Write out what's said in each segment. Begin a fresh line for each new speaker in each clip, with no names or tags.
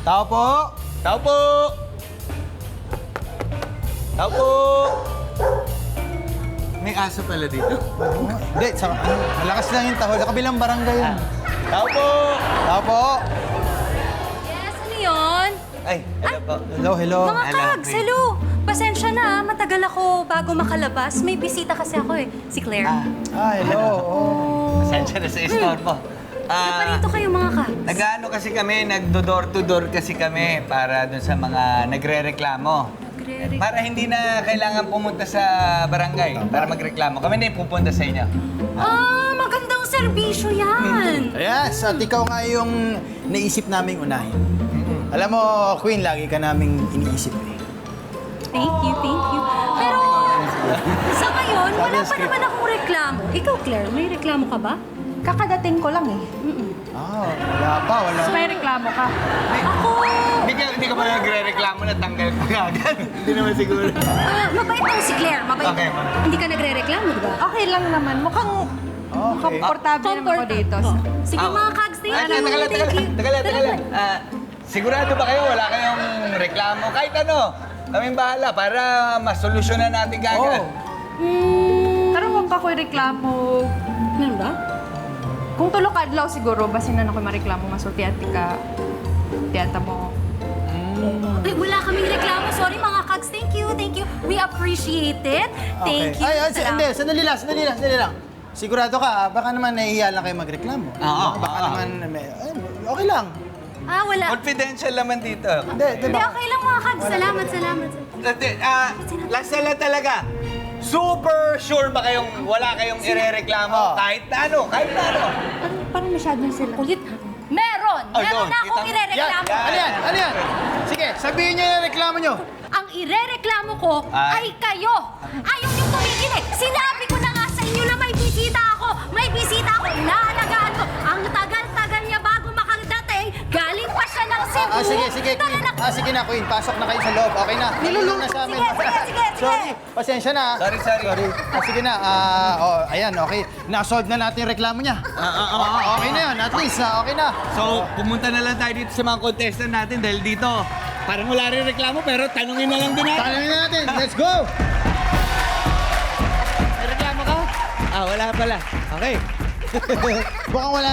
Tao po!
Tao po! Tao po! May aso pala dito.
Hindi, malakas lang yung tahol. Sa kabilang barangay yun.
Tao po!
Tao po!
Yes, ano yun?
Ay, hello po.
Hello, hello.
Mga
Hello,
kags, hello. Pasensya na, matagal ako bago makalabas. May bisita kasi ako eh, si Claire.
Hello.
Pasensya na sa store po.
Naparito kayo mga kags.
Nag-ano kasi kami, nagdo-door to door kasi kami para dun sa mga nagre-reklamo. Para hindi na kailangan pumunta sa barangay para magreklamo. Kami na yung pupunta sa inyo.
Magandang serbisyo yan.
Yes, at ikaw nga yung naisip naming unahin. Alam mo, Queen, lagi ka naming iniisip eh.
Thank you, thank you. Pero sa ngayon, wala pa naman akong reklamo. Ikaw, Claire, may reklamo ka ba?
Kakadating ko lang eh.
Wala pa, wala.
So may reklamo ka.
Ako,
Hindi ka pa nagre-reklamo na tanggal ka agad. Hindi naman siguro.
mabait ako si Claire, mabait.
Okay, ma'am.
Hindi ka nagre-reklamo, di ba?
Okay lang naman. Mukhang komportable naman ako dito.
Sige mga kags, thank you.
Teka lang. Sigurado ba kayo wala kayong reklamo? Kahit ano, kaming bahala para masolusyonan natin kagad.
Pero huwag ako reklamo.
Ano ba?
Kung tulog adlaw siguro, basin na ako mareklamo masulti at tiyata mo.
Ay, wala kaming reklamo. Sorry mga kags, thank you. We appreciate it. Thank you.
Hindi, sandali lang. Sigurado ka, baka naman nahihiya lang kayo magreklamo.
Oo,
Baka naman, okay lang.
Wala.
Confidential naman dito.
Hindi, di
Hindi,
ba?
okay lang mga kags. Salamat.
Last na lang talaga. Super sure ba kayong wala kayong irereklamo? Kahit na ano.
Parang masyadong sila.
Kulit. Meron
doon,
na akong
kita mo.
irereklamo.
Ano yan? Sige, sabihin niyo yung reklamo niyo.
Ang irereklamo ko ay kayo. Ayaw niyong tumigil eh. Sinabi ko na nga sa inyo na may bisita ako. Inaalagaan ko. Ang tagal-tagal niya bago makadating, galing pa siya ng Cebu.
Sige, Queen. Sige na, Queen. Pasok na kayo sa loob. Okay na. Nilulong na sa amin.
Sige.
Sorry, pasensya na.
Sorry.
Sige na. Ayan, okay. Na-solve na natin yung reklamo niya. Okay na yun. At least, okay na.
So, pumunta na lang tayo dito sa mga contestant natin dahil dito, parang wala rin reklamo pero tanungin na lang din natin.
Tanungin na natin. Let's go!
May reklamo ka? Wala pala. Okay.
Mukhang wala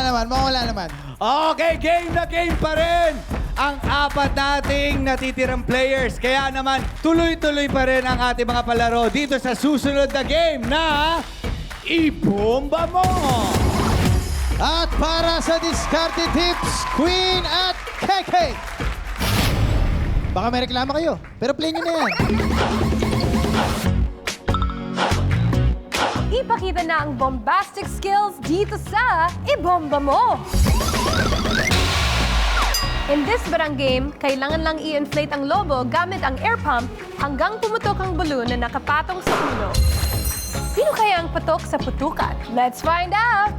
naman.
Okay, game na game pa rin ang apat nating natitirang players. Kaya naman, tuloy-tuloy pa rin ang ating mga palaro dito sa susunod na game na Ibomba Mo!
At para sa discarded tips, Queen at KK. Baka may reklamo kayo, pero play nyo na yan.
Ipakita na ang bombastic skills dito sa Ibomba Mo! In this barang game, kailangan lang i-inflate ang lobo gamit ang air pump hanggang pumutok ang balloon na nakapatong sa ulo. Sino kaya ang patok sa putukan? Let's find out!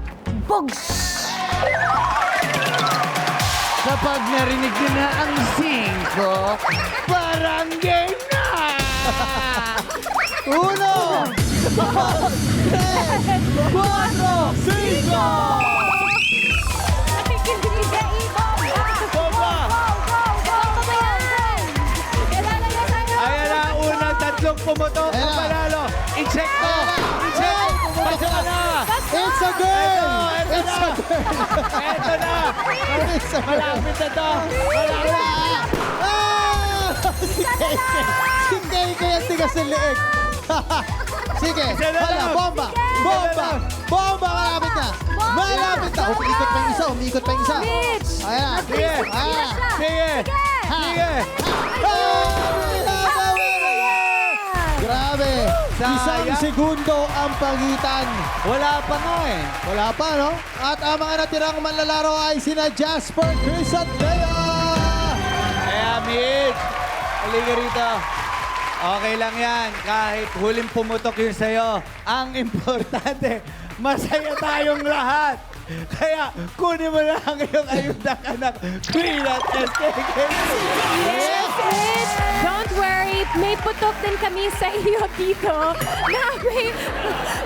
Bugs!
Kapag narinig nyo na ang 5, parang game na!
1, 2, 3, 4, 5!
Nakikinig sa Ibomba!
Bomba! Ayan na, unang tatlong pumutok
Ayan
ang
na.
panalo. I-check mo! I-check! Pasok ka na!
It's a girl!
Ito
It's
na!
a girl!
Ito na!
It's a girl!
Malapit na to! Malapit!
Si KK ang tigas ng leeg. Sige,
Isa na
hala,
lang.
bomba! Malapit na! Umikot pa yung isa.
Mitch!
Ayan.
Sige!
Ayan.
Sige! Sige!
Grabe! Isang
Sayang.
segundo ang pagitan.
Wala pa nga eh.
Wala pa, no? At ang mga natirang manlalaro ay sina Jasper, Chris at Lea!
Kaya, Mitch, halika rito. Okay lang yan. Kahit huling pumutok yun sa'yo. Ang importante, masaya tayong lahat. Kaya, kunin mo na ang iyong ayuda anak, Queen at SKK.
Yes, Mitch! Don't worry, may putok din kami sa iyo dito. Na may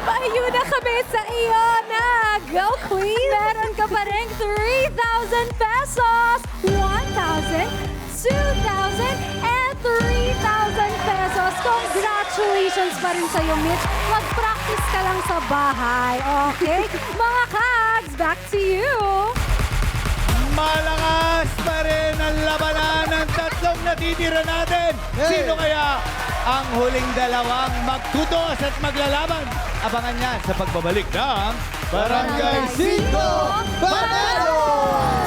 paayuda kami sa iyo na Go Queen! Meron ka pa rin 3,000 pesos! 1,000,
2,000 and 3,000 pesos. Congratulations pa rin sa'yo, Mitch. Mag-practice ka lang sa bahay, okay? Mga Kags, back to you.
Malakas pa rin ang labanan ng tatlong natitira natin.
Hey!
Sino kaya ang huling dalawang magtutos at maglalaban? Abangan niya sa pagbabalik ng
Barangay 5 Panalo!